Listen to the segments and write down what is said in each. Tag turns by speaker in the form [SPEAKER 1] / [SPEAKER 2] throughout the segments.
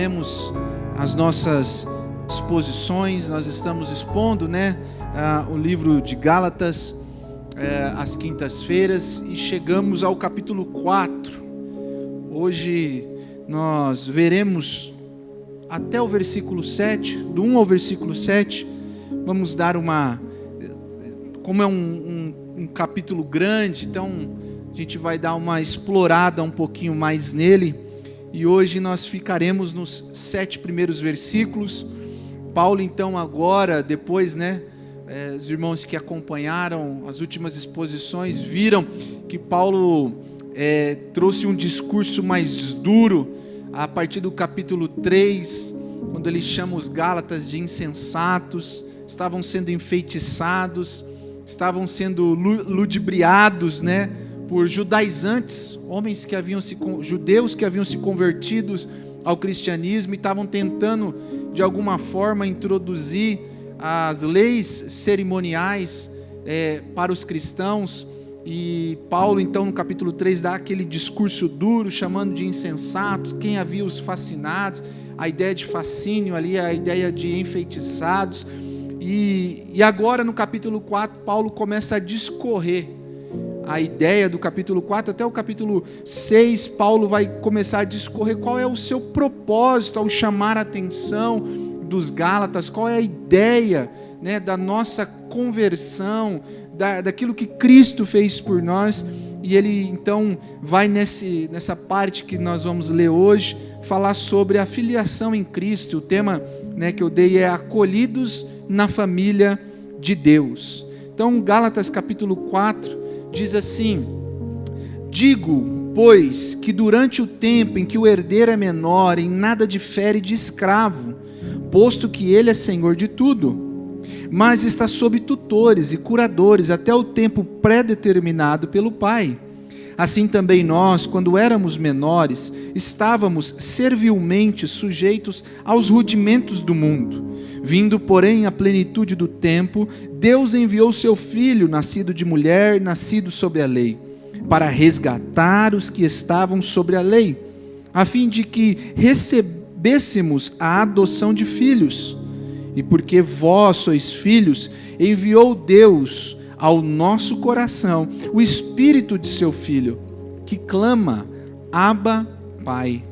[SPEAKER 1] continuemos as nossas exposições. Nós estamos expondo, o livro de Gálatas, às quintas-feiras, e chegamos ao capítulo 4. Hoje nós veremos até o versículo 7, do 1 ao versículo 7. Vamos dar como é um capítulo grande, então a gente vai dar uma explorada um pouquinho mais nele. E hoje nós ficaremos nos 7 primeiros versículos. Paulo, então, agora, depois, os irmãos que acompanharam as últimas exposições viram que Paulo trouxe um discurso mais duro a partir do capítulo 3, quando ele chama os Gálatas de insensatos, estavam sendo enfeitiçados, estavam sendo ludibriados, por judaizantes, judeus que haviam se convertido ao cristianismo e estavam tentando, de alguma forma, introduzir as leis cerimoniais para os cristãos. E Paulo, então, no capítulo 3, dá aquele discurso duro, chamando de insensatos quem havia os fascinados, a ideia de fascínio ali, a ideia de enfeitiçados. E agora, no capítulo 4, Paulo começa a discorrer a ideia do capítulo 4 até o capítulo 6. Paulo vai começar a discorrer qual é o seu propósito ao chamar a atenção dos Gálatas, qual é a ideia da nossa conversão, daquilo que Cristo fez por nós. E ele então vai nessa parte que nós vamos ler hoje, falar sobre a filiação em Cristo. O tema que eu dei é acolhidos na família de Deus. Então, Gálatas capítulo 4 diz assim: digo, pois, que durante o tempo em que o herdeiro é menor, em nada difere de escravo, posto que ele é senhor de tudo, mas está sob tutores e curadores até o tempo pré-determinado pelo Pai. Assim também nós, quando éramos menores, estávamos servilmente sujeitos aos rudimentos do mundo. Vindo, porém, à plenitude do tempo, Deus enviou seu Filho, nascido de mulher, nascido sob a lei, para resgatar os que estavam sobre a lei, a fim de que recebêssemos a adoção de filhos. E porque vós sois filhos, enviou Deus ao nosso coração o Espírito de seu Filho, que clama, Abba, Pai.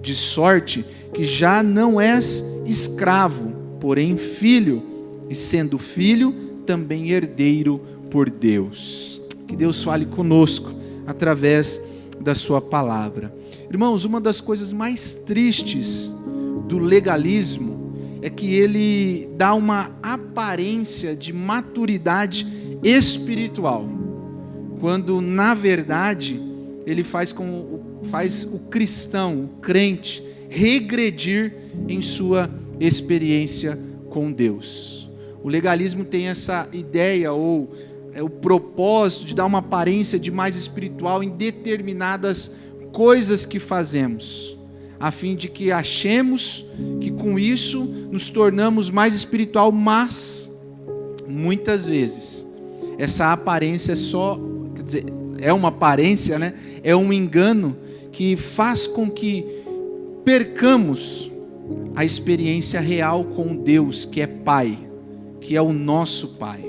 [SPEAKER 1] De sorte que já não és escravo, porém filho, e sendo filho, também herdeiro por Deus. Que Deus fale conosco através da sua palavra. Irmãos, uma das coisas mais tristes do legalismo é que ele dá uma aparência de maturidade espiritual, quando na verdade ele faz o cristão, o crente, regredir em sua experiência com Deus. O legalismo tem essa ideia, ou o propósito de dar uma aparência de mais espiritual em determinadas coisas que fazemos, a fim de que achemos que com isso nos tornamos mais espiritual, mas muitas vezes essa aparência é uma aparência, é um engano que faz com que percamos a experiência real com Deus, que é Pai, que é o nosso Pai.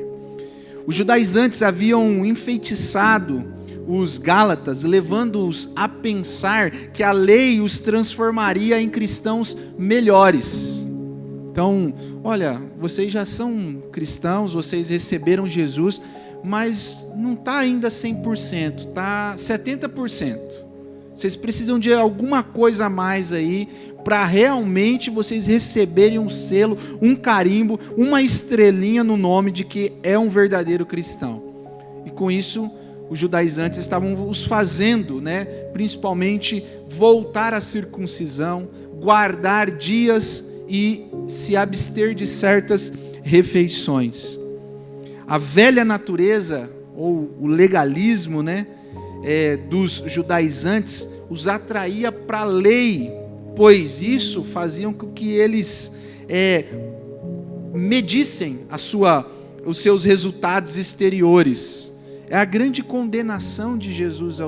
[SPEAKER 1] Os judaizantes haviam enfeitiçado os Gálatas, levando-os a pensar que a lei os transformaria em cristãos melhores. Então, olha, vocês já são cristãos, vocês receberam Jesus, mas não está ainda 100%, está 70%. Vocês precisam de alguma coisa a mais aí, para realmente vocês receberem um selo, um carimbo, uma estrelinha no nome de que é um verdadeiro cristão. E com isso, os judaizantes estavam os fazendo, principalmente voltar à circuncisão, guardar dias e se abster de certas refeições. A velha natureza, ou o legalismo, dos judaizantes, os atraía para a lei, pois isso fazia com que eles medissem os seus resultados exteriores. É a grande condenação de Jesus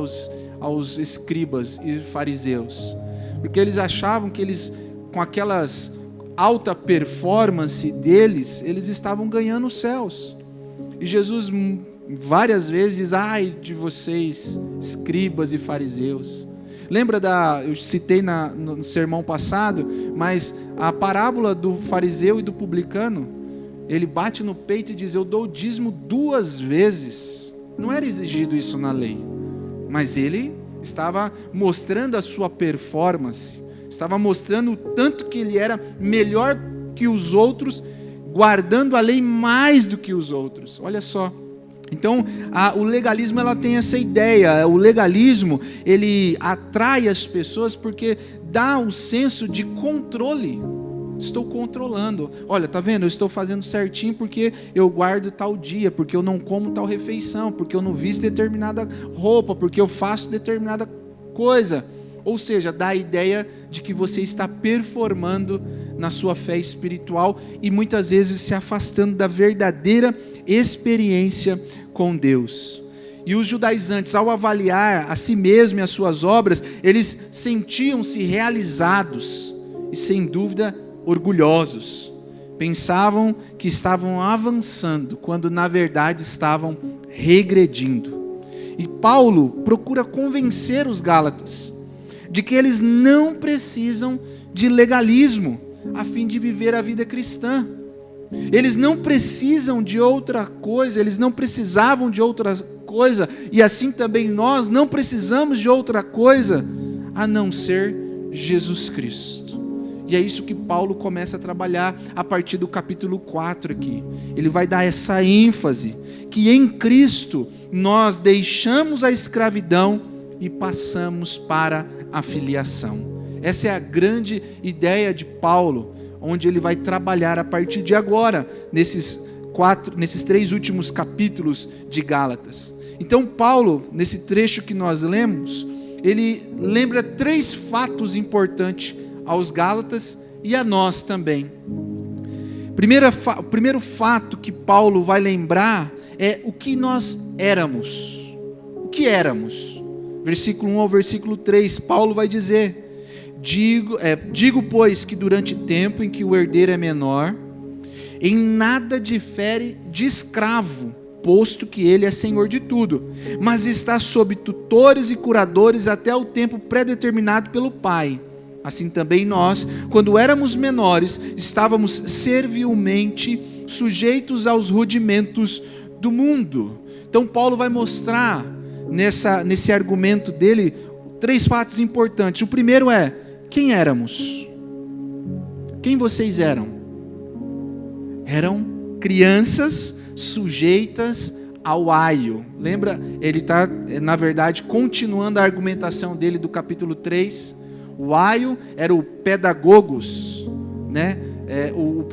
[SPEAKER 1] aos escribas e fariseus, porque eles achavam que eles com aquelas alta performance deles, eles estavam ganhando os céus. E Jesus várias vezes diz: ai de vocês, escribas e fariseus. Lembra eu citei no sermão passado, mas a parábola do fariseu e do publicano, ele bate no peito e diz: eu dou o dízimo 2 vezes. Não era exigido isso na lei, mas ele estava mostrando a sua performance, estava mostrando o tanto que ele era melhor que os outros, guardando a lei mais do que os outros. Olha só. Então, o legalismo, ela tem essa ideia. O legalismo, ele atrai as pessoas porque dá um senso de controle. Estou controlando. Olha, tá vendo? Eu estou fazendo certinho porque eu guardo tal dia, porque eu não como tal refeição, porque eu não visto determinada roupa, porque eu faço determinada coisa. Ou seja, dá a ideia de que você está performando na sua fé espiritual e muitas vezes se afastando da verdadeira experiência com Deus. E os judaizantes, ao avaliar a si mesmo e as suas obras, eles sentiam-se realizados e, sem dúvida, orgulhosos. Pensavam que estavam avançando, quando na verdade estavam regredindo. E Paulo procura convencer os gálatas de que eles não precisam de legalismo a fim de viver a vida cristã. Eles não precisam de outra coisa, eles não precisavam de outra coisa, e assim também nós não precisamos de outra coisa a não ser Jesus Cristo. E é isso que Paulo começa a trabalhar a partir do capítulo 4 aqui. Ele vai dar essa ênfase, que em Cristo nós deixamos a escravidão e passamos para a filiação. Essa é a grande ideia de Paulo, onde ele vai trabalhar a partir de agora, nesses 3 últimos capítulos de Gálatas. Então Paulo, nesse trecho que nós lemos, ele lembra 3 fatos importantes aos Gálatas e a nós também. O primeiro fato que Paulo vai lembrar é o que nós éramos. O que éramos? Versículo 1 ao versículo 3, Paulo vai dizer: Digo, pois, que durante o tempo em que o herdeiro é menor, em nada difere de escravo, posto que ele é senhor de tudo, mas está sob tutores e curadores até o tempo pré-determinado pelo Pai. Assim também nós, quando éramos menores, estávamos servilmente sujeitos aos rudimentos do mundo. Então Paulo vai mostrar nesse argumento dele 3 fatos importantes. O primeiro é: quem éramos? Quem vocês eram? Eram crianças sujeitas ao aio. Lembra? Ele está, na verdade, continuando a argumentação dele do capítulo 3. O aio era o pedagogos, né?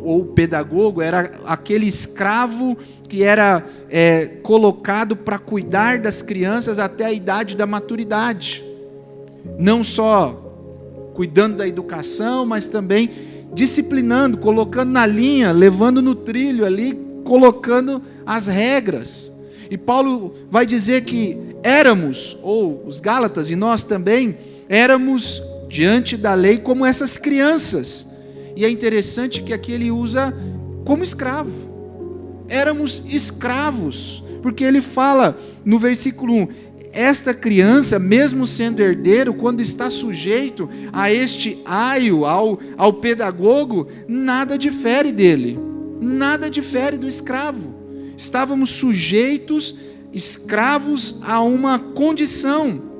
[SPEAKER 1] O pedagogo era aquele escravo que era colocado para cuidar das crianças até a idade da maturidade. Não só cuidando da educação, mas também disciplinando, colocando na linha, levando no trilho ali, colocando as regras. E Paulo vai dizer que éramos, ou os Gálatas e nós também, éramos diante da lei como essas crianças. E é interessante que aqui ele usa como escravo. Éramos escravos, porque ele fala no versículo 1, esta criança, mesmo sendo herdeiro, quando está sujeito a este aio, ao pedagogo, nada difere dele, nada difere do escravo. Estávamos sujeitos, escravos a uma condição.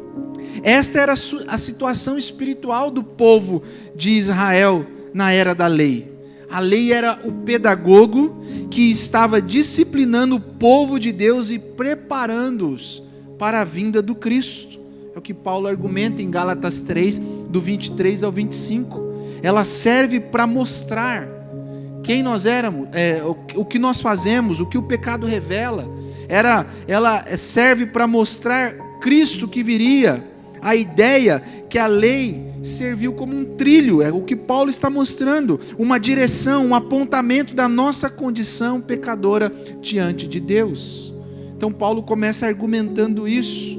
[SPEAKER 1] Esta era a situação espiritual do povo de Israel na era da lei. A lei era o pedagogo que estava disciplinando o povo de Deus e preparando-os para a vinda do Cristo. É o que Paulo argumenta em Gálatas 3, do 23 ao 25. Ela serve para mostrar quem nós éramos, o que nós fazemos, o que o pecado revela. Ela serve para mostrar Cristo que viria. A ideia que a lei serviu como um trilho, é o que Paulo está mostrando, uma direção, um apontamento da nossa condição pecadora diante de Deus. Então Paulo começa argumentando isso,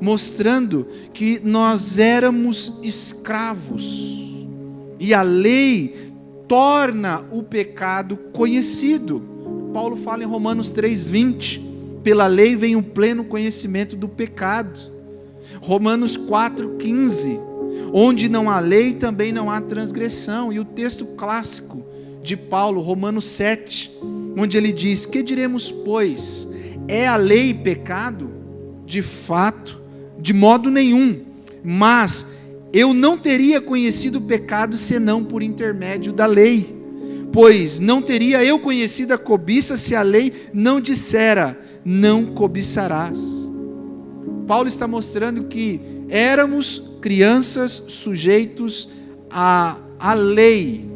[SPEAKER 1] mostrando que nós éramos escravos. E a lei torna o pecado conhecido. Paulo fala em Romanos 3:20, pela lei vem o pleno conhecimento do pecado. Romanos 4:15, onde não há lei, também não há transgressão. E o texto clássico de Paulo, Romanos 7, onde ele diz: que diremos, pois? É a lei pecado? De fato, de modo nenhum. Mas eu não teria conhecido o pecado senão por intermédio da lei. Pois não teria eu conhecido a cobiça se a lei não dissera, não cobiçarás. Paulo está mostrando que éramos crianças sujeitos à lei,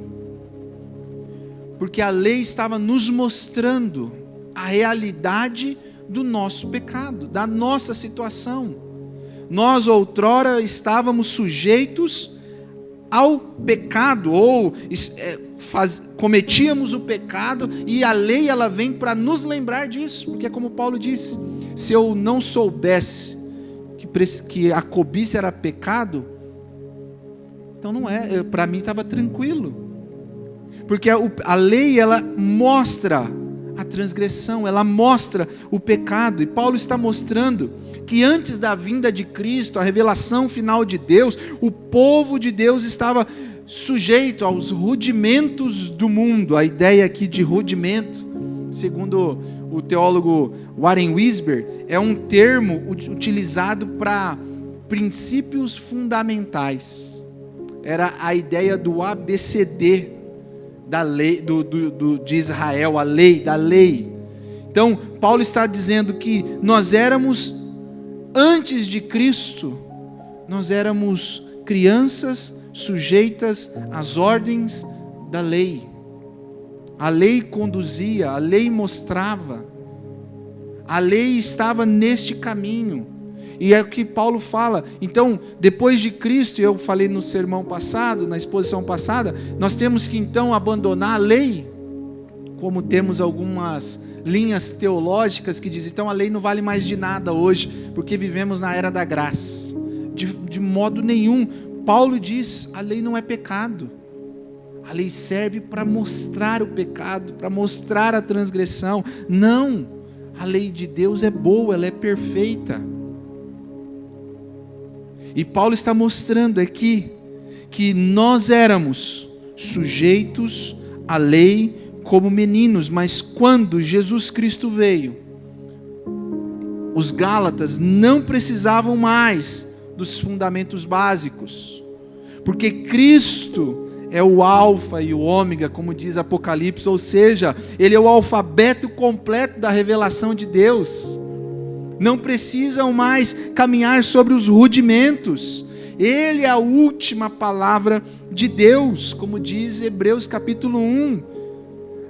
[SPEAKER 1] porque a lei estava nos mostrando a realidade do nosso pecado, da nossa situação. Nós outrora estávamos sujeitos ao pecado, ou cometíamos o pecado, e a lei ela vem para nos lembrar disso, porque como Paulo disse, se eu não soubesse que a cobiça era pecado, então não é, para mim estava tranquilo, porque a lei ela mostra a transgressão, ela mostra o pecado, e Paulo está mostrando que antes da vinda de Cristo, a revelação final de Deus, o povo de Deus estava sujeito aos rudimentos do mundo. A ideia aqui de rudimento, segundo o teólogo Warren Wiersbe, é um termo utilizado para princípios fundamentais. Era a ideia do ABCD da lei de Israel, a lei da lei. Então, Paulo está dizendo que nós éramos, antes de Cristo, nós éramos crianças sujeitas às ordens da lei. A lei conduzia, a lei mostrava, a lei estava neste caminho. E é o que Paulo fala. Então, depois de Cristo, eu falei no sermão passado, na exposição passada, nós temos que então abandonar a lei, como temos algumas linhas teológicas que dizem, então a lei não vale mais de nada hoje, porque vivemos na era da graça. De modo nenhum. Paulo diz, a lei não é pecado. A lei serve para mostrar o pecado, para mostrar a transgressão. Não, a lei de Deus é boa, ela é perfeita. E Paulo está mostrando aqui que nós éramos sujeitos à lei como meninos, mas quando Jesus Cristo veio, os Gálatas não precisavam mais dos fundamentos básicos, porque Cristo é o alfa e o ômega, como diz Apocalipse, ou seja, Ele é o alfabeto completo da revelação de Deus. Não precisam mais caminhar sobre os rudimentos. Ele é a última palavra de Deus, como diz Hebreus capítulo 1.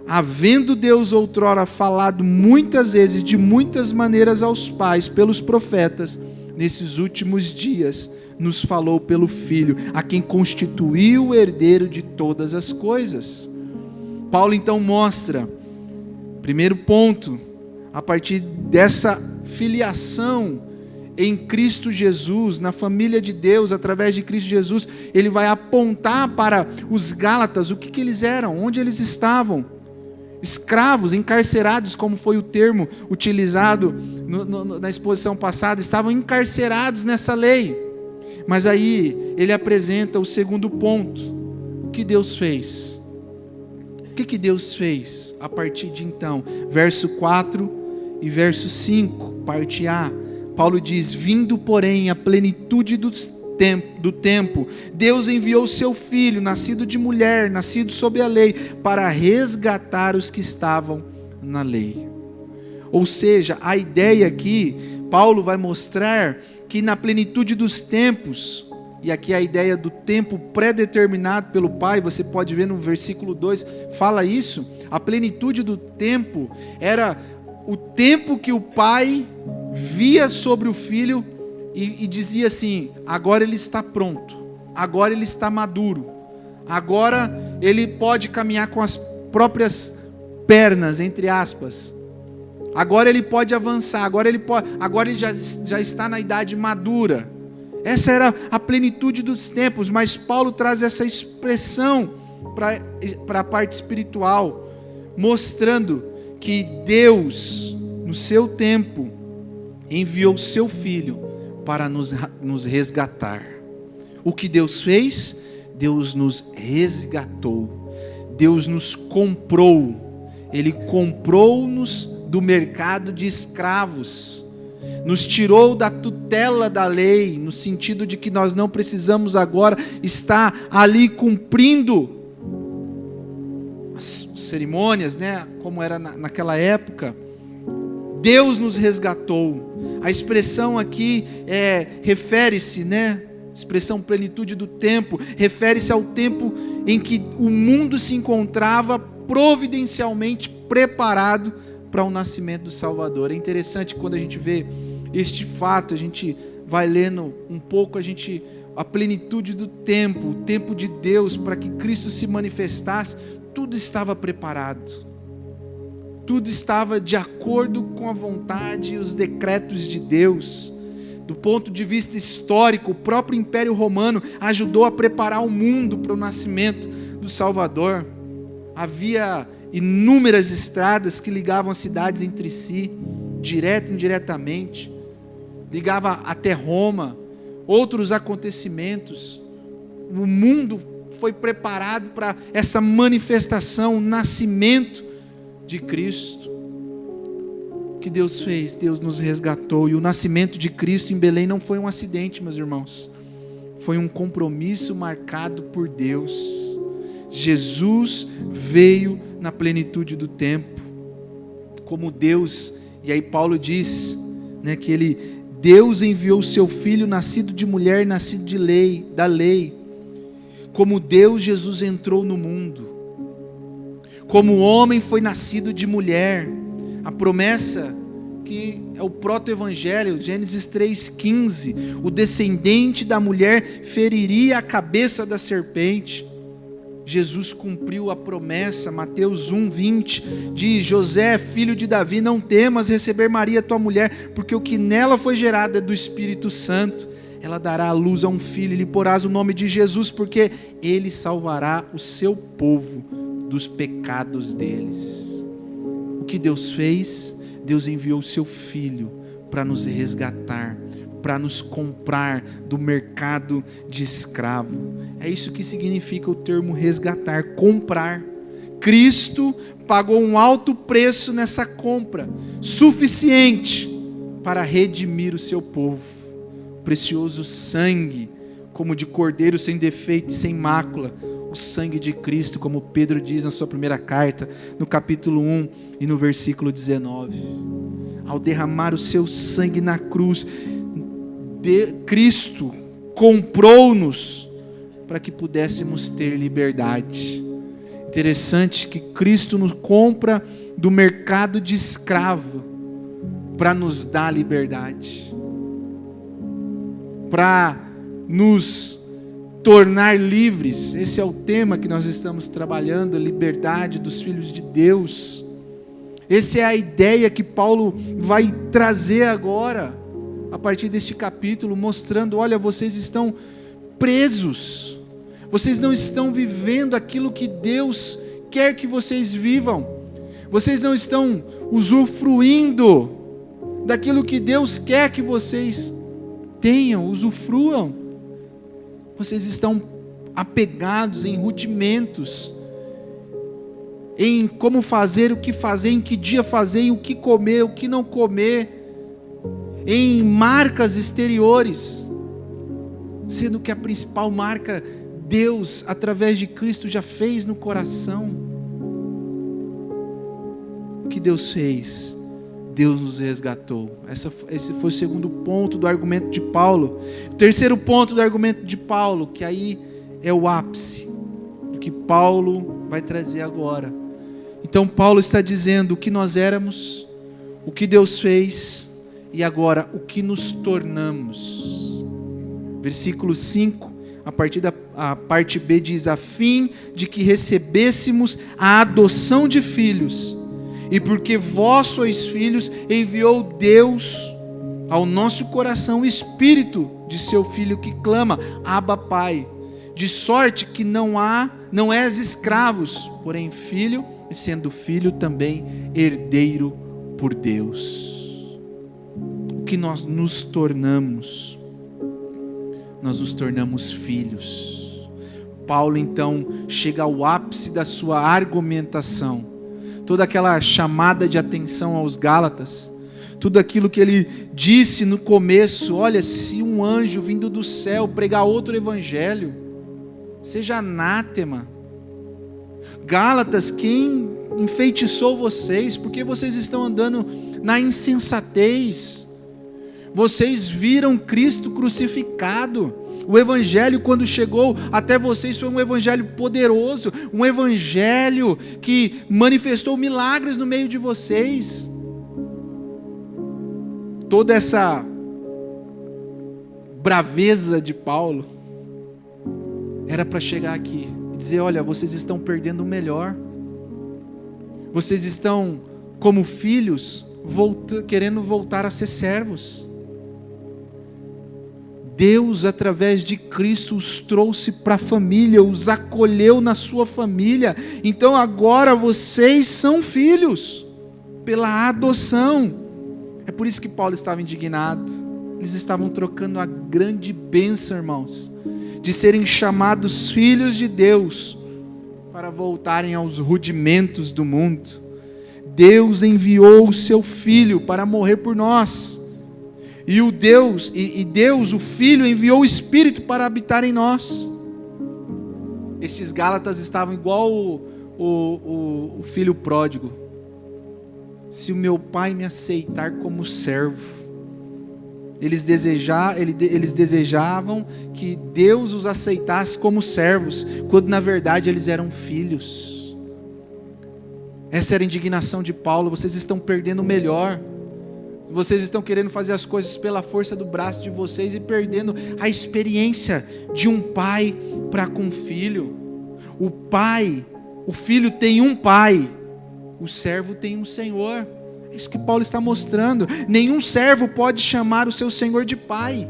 [SPEAKER 1] Havendo Deus outrora falado muitas vezes, de muitas maneiras aos pais, pelos profetas, nesses últimos dias, nos falou pelo Filho, a quem constituiu o herdeiro de todas as coisas. Paulo então mostra, primeiro ponto, a partir dessa filiação em Cristo Jesus, na família de Deus, através de Cristo Jesus, ele vai apontar para os Gálatas o que eles eram, onde eles estavam. Escravos, encarcerados, como foi o termo utilizado na exposição passada, estavam encarcerados nessa lei. Mas aí ele apresenta o segundo ponto. O que Deus fez? O que Deus fez a partir de então? Verso 4 e verso 5, parte A. Paulo diz, vindo porém a plenitude do tempo, Deus enviou seu Filho, nascido de mulher, nascido sob a lei, para resgatar os que estavam na lei. Ou seja, a ideia aqui, Paulo vai mostrar que na plenitude dos tempos, e aqui a ideia do tempo pré-determinado pelo Pai, você pode ver no versículo 2, fala isso, a plenitude do tempo era o tempo que o Pai via sobre o Filho e dizia assim, agora ele está pronto, agora ele está maduro, agora ele pode caminhar com as próprias pernas, entre aspas, agora ele pode avançar, agora ele já está na idade madura. Essa era a plenitude dos tempos, mas Paulo traz essa expressão para a parte espiritual, mostrando que Deus, no seu tempo, enviou o seu Filho para nos resgatar. O que Deus fez? Deus nos resgatou. Deus nos comprou. Ele comprou-nos do mercado de escravos. Nos tirou da tutela da lei, no sentido de que nós não precisamos agora estar ali cumprindo as cerimônias, né, como era naquela época. Deus nos resgatou. A expressão aqui refere-se, né, expressão plenitude do tempo, refere-se ao tempo em que o mundo se encontrava providencialmente preparado para o nascimento do Salvador. É interessante quando a gente vê este fato, a gente vai lendo um pouco, a plenitude do tempo, o tempo de Deus para que Cristo se manifestasse, tudo estava preparado. Tudo estava de acordo com a vontade e os decretos de Deus. Do ponto de vista histórico, o próprio Império Romano ajudou a preparar o mundo para o nascimento do Salvador. Havia inúmeras estradas que ligavam as cidades entre si, direto e indiretamente. Ligava até Roma, outros acontecimentos. O mundo foi preparado para essa manifestação, o nascimento de Cristo. O que Deus fez? Deus nos resgatou. E o nascimento de Cristo em Belém não foi um acidente, meus irmãos. Foi um compromisso marcado por Deus. Jesus veio na plenitude do tempo, como Deus, e aí Paulo diz, né, que Deus enviou o seu Filho, nascido de mulher, nascido da lei. Como Deus, Jesus entrou no mundo. Como o homem foi nascido de mulher. A promessa que é o proto-evangelho, Gênesis 3,15. O descendente da mulher feriria a cabeça da serpente. Jesus cumpriu a promessa, Mateus 1,20, diz: José, filho de Davi, não temas receber Maria, tua mulher, porque o que nela foi gerado é do Espírito Santo. Ela dará à luz a um filho, e lhe porás o nome de Jesus, porque ele salvará o seu povo dos pecados deles. O que Deus fez? Deus enviou o seu Filho para nos resgatar, para nos comprar do mercado de escravo. É isso que significa o termo resgatar, comprar. Cristo pagou um alto preço nessa compra, suficiente para redimir o seu povo. Precioso sangue, como de cordeiro sem defeito e sem mácula, o sangue de Cristo, como Pedro diz na sua primeira carta, no capítulo 1 e no versículo 19. Ao derramar o seu sangue na cruz, Cristo comprou-nos para que pudéssemos ter liberdade. Interessante que Cristo nos compra do mercado de escravo para nos dar liberdade, para nos tornar livres. Esse é o tema que nós estamos trabalhando, a liberdade dos filhos de Deus. Essa é a ideia que Paulo vai trazer agora, a partir deste capítulo, mostrando: olha, vocês estão presos, vocês não estão vivendo aquilo que Deus quer que vocês vivam, vocês não estão usufruindo daquilo que Deus quer que vocês tenham, usufruam. Vocês estão apegados em rudimentos, em como fazer, o que fazer, em que dia fazer, em o que comer, o que não comer, em marcas exteriores, sendo que a principal marca Deus, através de Cristo, já fez no coração. O que Deus fez? Deus nos resgatou. Esse foi o segundo ponto do argumento de Paulo. O terceiro ponto do argumento de Paulo, que aí é o ápice do que Paulo vai trazer agora. Então Paulo está dizendo o que nós éramos, o que Deus fez, e agora o que nos tornamos. Versículo 5, a partir da parte B diz: a fim de que recebêssemos a adoção de filhos, e porque vós sois filhos, enviou Deus ao nosso coração o espírito de seu Filho que clama, Abba, Pai. De sorte que não és escravos, porém filho, e sendo filho também herdeiro por Deus. O que nós nos tornamos? Nós nos tornamos filhos. Paulo então chega ao ápice da sua argumentação. Toda aquela chamada de atenção aos Gálatas, tudo aquilo que ele disse no começo, olha, se um anjo vindo do céu pregar outro evangelho, seja anátema. Gálatas, quem enfeitiçou vocês? Porque vocês estão andando na insensatez. Vocês viram Cristo crucificado. O evangelho, quando chegou até vocês, foi um evangelho poderoso, um evangelho que manifestou milagres no meio de vocês. Toda essa braveza de Paulo era para chegar aqui e dizer, olha, vocês estão perdendo o melhor. Vocês estão, como filhos, querendo voltar a ser servos. Deus, através de Cristo, os trouxe para a família, os acolheu na sua família. Então agora vocês são filhos, pela adoção. É por isso que Paulo estava indignado. Eles estavam trocando a grande bênção, irmãos, de serem chamados filhos de Deus, para voltarem aos rudimentos do mundo. Deus enviou o seu Filho para morrer por nós. E Deus, o Filho, enviou o Espírito para habitar em nós. Estes Gálatas estavam igual o filho pródigo. Se o meu pai me aceitar como servo. Eles desejavam que Deus os aceitasse como servos, quando na verdade eles eram filhos. Essa era a indignação de Paulo. Vocês estão perdendo o melhor. Vocês estão querendo fazer as coisas pela força do braço de vocês e perdendo a experiência de um pai para com o filho. O filho tem um pai, o servo tem um senhor. É isso que Paulo está mostrando. Nenhum servo pode chamar o seu senhor de pai.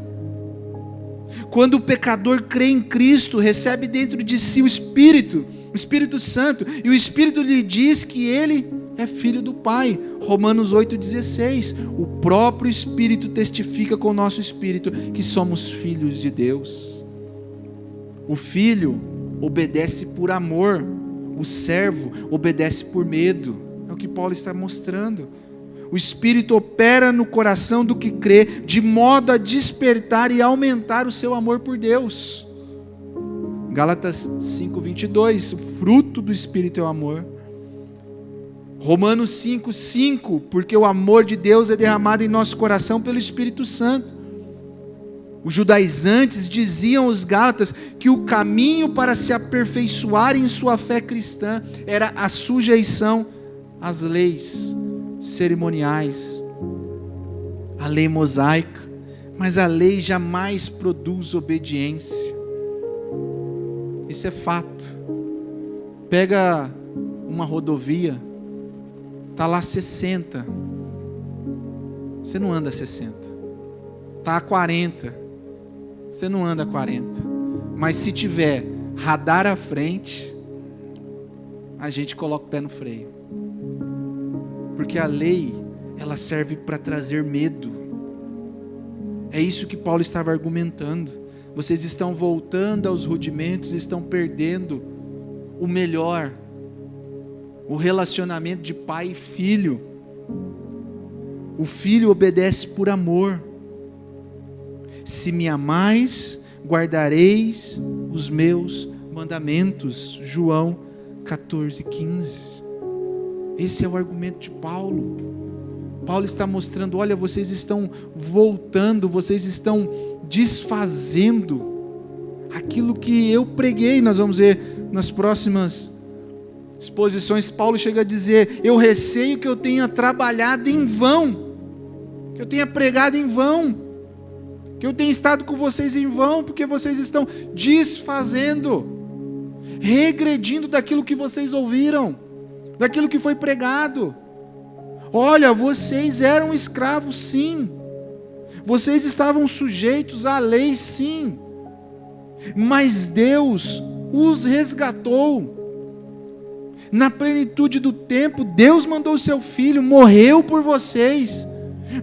[SPEAKER 1] Quando o pecador crê em Cristo, recebe dentro de si o Espírito Santo, e o Espírito lhe diz que ele é filho do Pai. Romanos 8,16. O próprio Espírito testifica com o nosso espírito que somos filhos de Deus. O filho obedece por amor, o servo obedece por medo. É o que Paulo está mostrando. O Espírito opera no coração do que crê, de modo a despertar e aumentar o seu amor por Deus. Gálatas 5,22. O fruto do Espírito é o amor. Romanos 5,5. Porque o amor de Deus é derramado em nosso coração pelo Espírito Santo. Os judaizantes diziam aos Gálatas que o caminho para se aperfeiçoarem em sua fé cristã era a sujeição às leis cerimoniais, a lei mosaica. Mas a lei jamais produz obediência. Isso é fato. Pega uma rodovia, está lá 60, você não anda 60, está a 40, você não anda 40, mas se tiver radar à frente, a gente coloca o pé no freio, porque a lei, ela serve para trazer medo. É isso que Paulo estava argumentando. Vocês estão voltando aos rudimentos, estão perdendo o melhor, o relacionamento de pai e filho. O filho obedece por amor. Se me amais, guardareis os meus mandamentos. João 14,15. Esse é o argumento de Paulo. Paulo está mostrando, olha, vocês estão voltando, vocês estão desfazendo aquilo que eu preguei. Nós vamos ver nas próximas exposições, Paulo chega a dizer, eu receio que eu tenha trabalhado em vão, que eu tenha pregado em vão, que eu tenha estado com vocês em vão, porque vocês estão desfazendo, regredindo daquilo que vocês ouviram, daquilo que foi pregado. Olha, vocês eram escravos sim, Vocês estavam sujeitos à lei, sim, mas Deus os resgatou. Na plenitude do tempo, Deus mandou o seu Filho, morreu por vocês,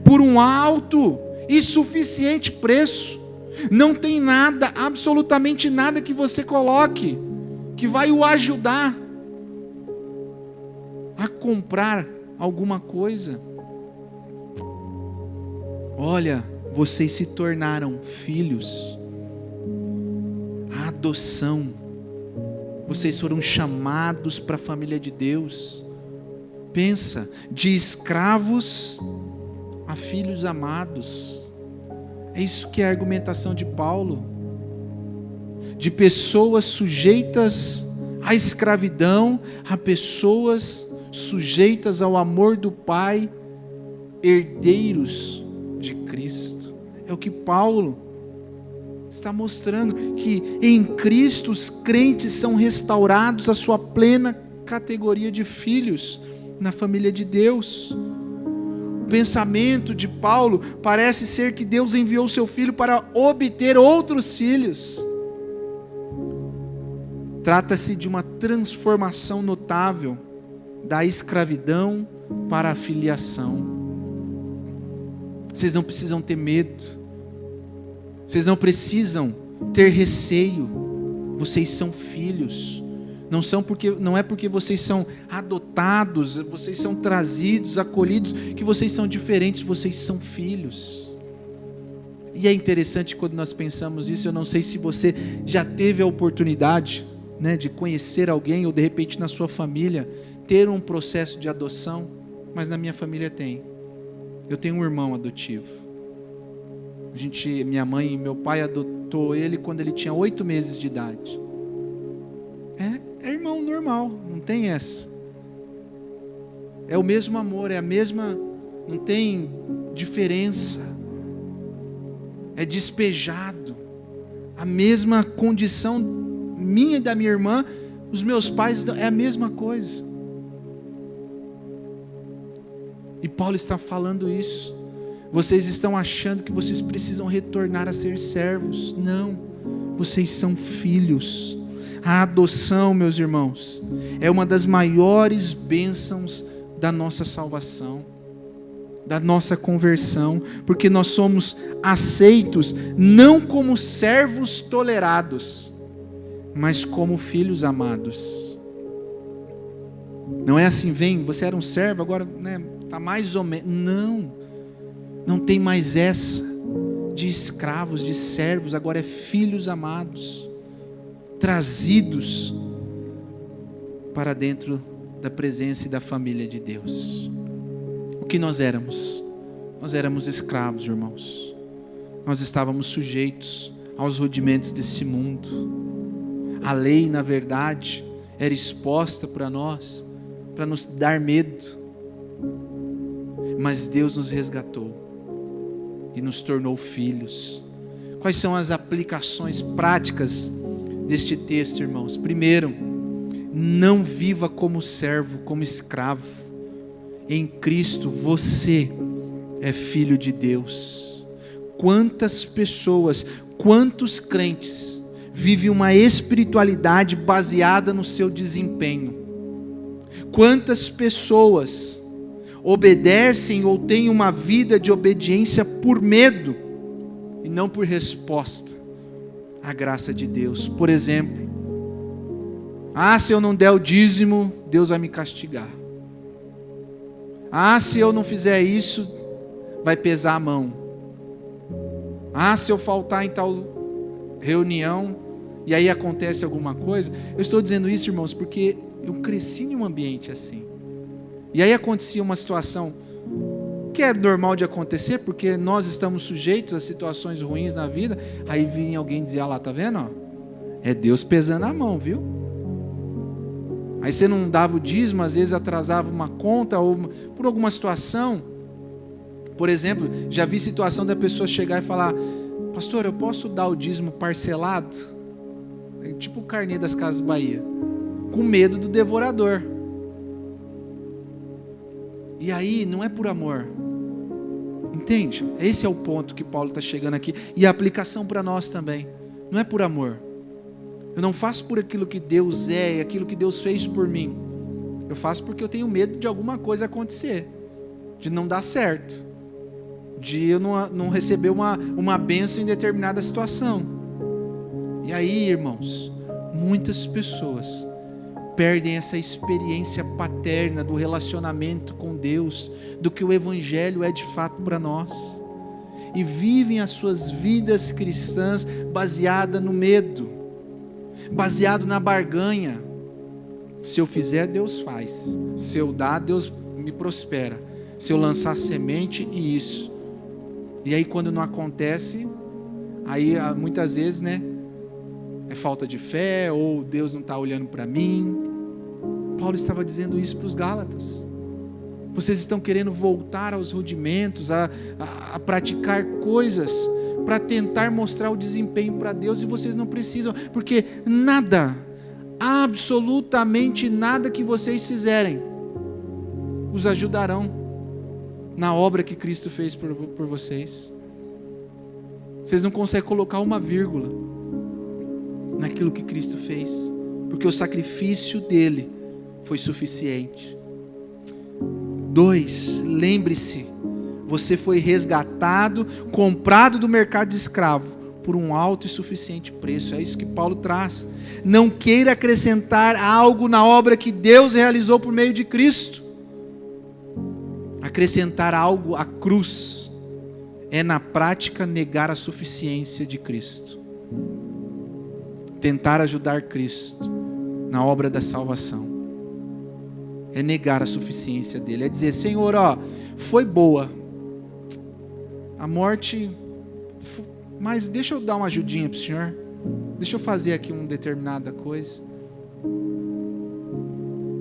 [SPEAKER 1] por um alto e suficiente preço. Não tem nada, absolutamente nada que você coloque, que vai o ajudar a comprar alguma coisa. Olha, vocês se tornaram filhos. A adoção. Vocês foram chamados para a família de Deus. Pensa, de escravos a filhos amados. É isso que é a argumentação de Paulo. De pessoas sujeitas à escravidão, a pessoas sujeitas ao amor do Pai, herdeiros de Cristo. É o que Paulo está mostrando, que em Cristo os crentes são restaurados à sua plena categoria de filhos na família de Deus. O pensamento de Paulo parece ser que Deus enviou seu Filho para obter outros filhos. Trata-se de uma transformação notável da escravidão para a filiação. Vocês não precisam ter medo. Vocês não precisam ter receio. Vocês são filhos. Não é porque vocês são adotados, vocês são trazidos, acolhidos, que vocês são diferentes, vocês são filhos. E é interessante quando nós pensamos isso. Eu não sei se você já teve a oportunidade, de conhecer alguém, ou de repente na sua família, ter um processo de adoção, mas na minha família tem. Eu tenho um irmão adotivo. Minha mãe e meu pai adotou ele quando ele tinha 8 meses de idade. É irmão normal, não tem essa. É o mesmo amor, é a mesma, não tem diferença. É despejado. A mesma condição minha e da minha irmã, os meus pais, é a mesma coisa. E Paulo está falando isso. Vocês estão achando que vocês precisam retornar a ser servos. Não, vocês são filhos. A adoção, meus irmãos, é uma das maiores bênçãos da nossa salvação, da nossa conversão, porque nós somos aceitos não como servos tolerados, mas como filhos amados. Não é assim, você era um servo, agora está mais ou menos. Não tem mais essa de escravos, de servos, agora é filhos amados, trazidos para dentro da presença e da família de Deus. O que nós éramos? Nós éramos escravos, irmãos. Nós estávamos sujeitos aos rudimentos desse mundo. A lei, na verdade, era exposta para nós, para nos dar medo. Mas Deus nos resgatou e nos tornou filhos. Quais são as aplicações práticas deste texto, irmãos? Primeiro, não viva como servo, como escravo. Em Cristo você é filho de Deus. Quantas pessoas, quantos crentes vivem uma espiritualidade baseada no seu desempenho? Quantas pessoas obedecem ou têm uma vida de obediência por medo e não por resposta à graça de Deus? Por exemplo, se eu não der o dízimo, Deus vai me castigar. Se eu não fizer isso, vai pesar a mão. Se eu faltar em tal reunião e aí acontece alguma coisa. Eu estou dizendo isso, irmãos, porque eu cresci em um ambiente assim. E aí acontecia uma situação que é normal de acontecer, porque nós estamos sujeitos a situações ruins na vida. Aí vinha alguém dizer, lá, tá vendo? É Deus pesando a mão, viu? Aí você não dava o dízimo, às vezes atrasava uma conta, ou por alguma situação. Por exemplo, já vi situação da pessoa chegar e falar, pastor, eu posso dar o dízimo parcelado? Tipo o carnê das Casas Bahia. Com medo do devorador. E aí, não é por amor. Entende? Esse é o ponto que Paulo está chegando aqui. E a aplicação para nós também. Não é por amor. Eu não faço por aquilo que Deus é e aquilo que Deus fez por mim. Eu faço porque eu tenho medo de alguma coisa acontecer, de não dar certo, de eu não receber uma bênção em determinada situação. E aí, irmãos, muitas pessoas perdem essa experiência paterna do relacionamento com Deus, do que o Evangelho é de fato para nós, e vivem as suas vidas cristãs baseada no medo, baseado na barganha. Se eu fizer, Deus faz. Se eu dar, Deus me prospera. Se eu lançar semente, e isso. E aí quando não acontece, aí muitas vezes, é falta de fé, ou Deus não está olhando para mim. Paulo estava dizendo isso para os Gálatas. Vocês estão querendo voltar aos rudimentos, a praticar coisas para tentar mostrar o desempenho para Deus, e vocês não precisam, porque nada, absolutamente nada que vocês fizerem os ajudarão na obra que Cristo fez por vocês. Vocês não conseguem colocar uma vírgula naquilo que Cristo fez, porque o sacrifício dele foi suficiente. 2, lembre-se, você foi resgatado, comprado do mercado de escravo, por um alto e suficiente preço. É isso que Paulo traz. Não queira acrescentar algo na obra que Deus realizou por meio de Cristo. Acrescentar algo à cruz é, na prática, negar a suficiência de Cristo. Tentar ajudar Cristo na obra da salvação é negar a suficiência dele. É dizer: Senhor, foi boa a morte, mas deixa eu dar uma ajudinha para o Senhor. Deixa eu fazer aqui uma determinada coisa.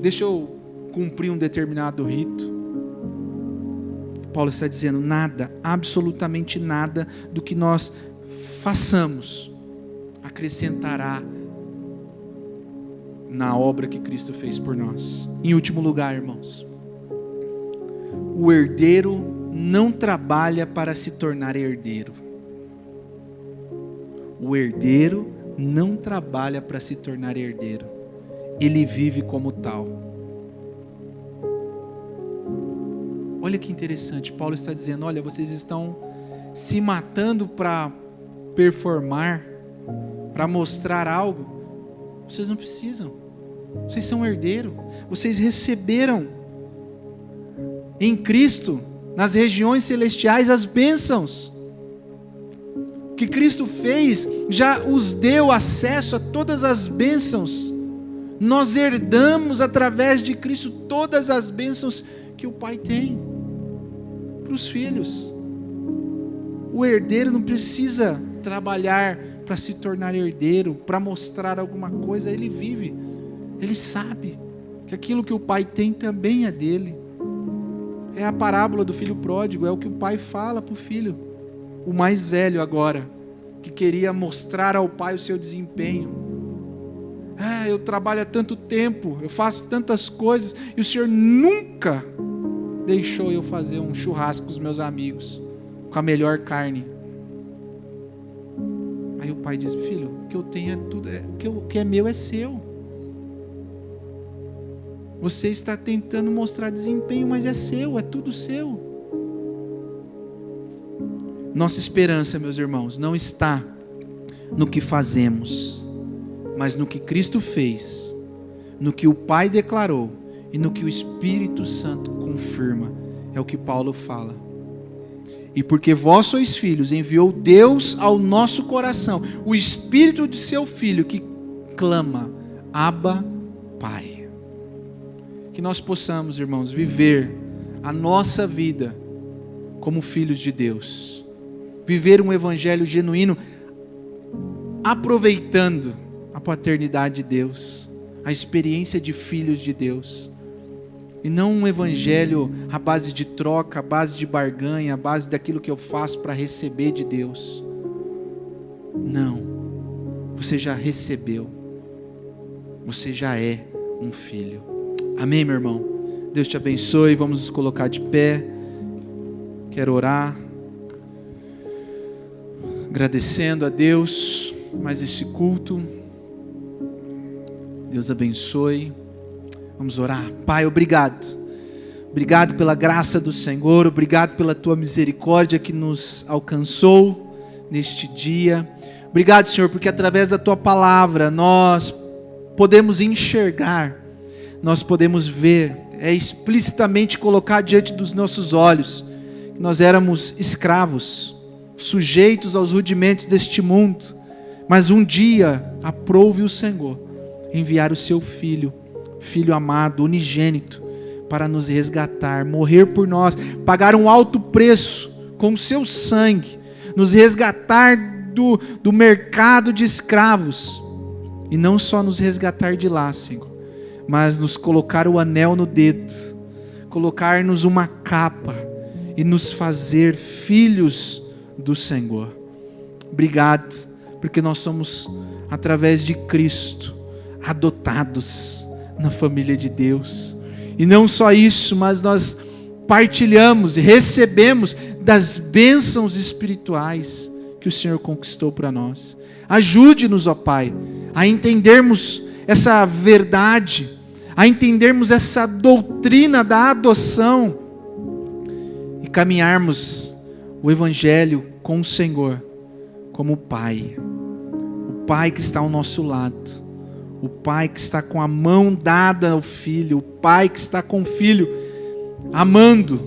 [SPEAKER 1] Deixa eu cumprir um determinado rito. Paulo está dizendo: nada, absolutamente nada do que nós façamos acrescentará na obra que Cristo fez por nós. Em último lugar, irmãos, o herdeiro não trabalha para se tornar herdeiro. O herdeiro não trabalha para se tornar herdeiro. Ele vive como tal. Olha que interessante, Paulo está dizendo: olha, vocês estão se matando para performar, para mostrar algo. Vocês não precisam. Vocês são herdeiro. Vocês receberam em Cristo, nas regiões celestiais, as bênçãos. O que Cristo fez já os deu acesso a todas as bênçãos. Nós herdamos através de Cristo todas as bênçãos que o Pai tem para os filhos. O herdeiro não precisa trabalhar para se tornar herdeiro, para mostrar alguma coisa. Ele vive, ele sabe que aquilo que o Pai tem também é dele. É a parábola do filho pródigo, é o que o pai fala para o filho, o mais velho agora, que queria mostrar ao pai o seu desempenho. Eu trabalho há tanto tempo, eu faço tantas coisas, e o Senhor nunca deixou eu fazer um churrasco com os meus amigos, com a melhor carne. Aí o pai diz: filho, o que eu tenho é tudo, o que é meu é seu. Você está tentando mostrar desempenho, mas é seu, é tudo seu. Nossa esperança, meus irmãos, não está no que fazemos, mas no que Cristo fez, no que o Pai declarou e no que o Espírito Santo confirma. É o que Paulo fala. E porque vós sois filhos, enviou Deus ao nosso coração o Espírito de seu Filho, que clama: Abba, Pai. Que nós possamos, irmãos, viver a nossa vida como filhos de Deus. Viver um evangelho genuíno, aproveitando a paternidade de Deus, a experiência de filhos de Deus. E não um evangelho à base de troca, à base de barganha, à base daquilo que eu faço para receber de Deus. Não. Você já recebeu. Você já é um filho. Amém, meu irmão? Deus te abençoe. Vamos nos colocar de pé. Quero orar. Agradecendo a Deus mais esse culto. Deus abençoe. Vamos orar. Pai, obrigado. Obrigado pela graça do Senhor. Obrigado pela tua misericórdia que nos alcançou neste dia. Obrigado, Senhor, porque através da tua palavra nós podemos enxergar, nós podemos ver, é explicitamente colocar diante dos nossos olhos que nós éramos escravos, sujeitos aos rudimentos deste mundo, mas um dia aprouve o Senhor enviar o seu Filho, Filho amado, unigênito, para nos resgatar, morrer por nós, pagar um alto preço com o seu sangue, nos resgatar do mercado de escravos, e não só nos resgatar de lá, Senhor, mas nos colocar o anel no dedo, colocar-nos uma capa e nos fazer filhos do Senhor. Obrigado, porque nós somos, através de Cristo, adotados na família de Deus. E não só isso, mas nós partilhamos e recebemos das bênçãos espirituais que o Senhor conquistou para nós. Ajude-nos, ó Pai, a entendermos essa verdade, a entendermos essa doutrina da adoção e caminharmos o Evangelho com o Senhor como Pai. O Pai que está ao nosso lado, o Pai que está com a mão dada ao Filho, o Pai que está com o Filho, amando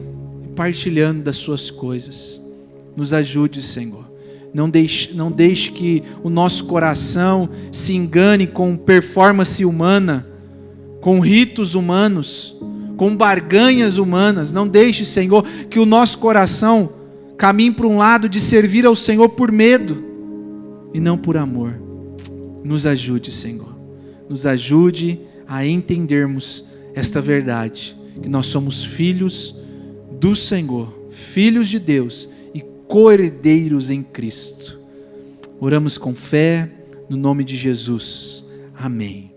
[SPEAKER 1] e partilhando das suas coisas. Nos ajude, Senhor. Não deixe que o nosso coração se engane com performance humana, com ritos humanos, com barganhas humanas. Não deixe, Senhor, que o nosso coração caminhe para um lado de servir ao Senhor por medo e não por amor. Nos ajude, Senhor. Nos ajude a entendermos esta verdade, que nós somos filhos do Senhor, filhos de Deus e co-herdeiros em Cristo. Oramos com fé, no nome de Jesus. Amém.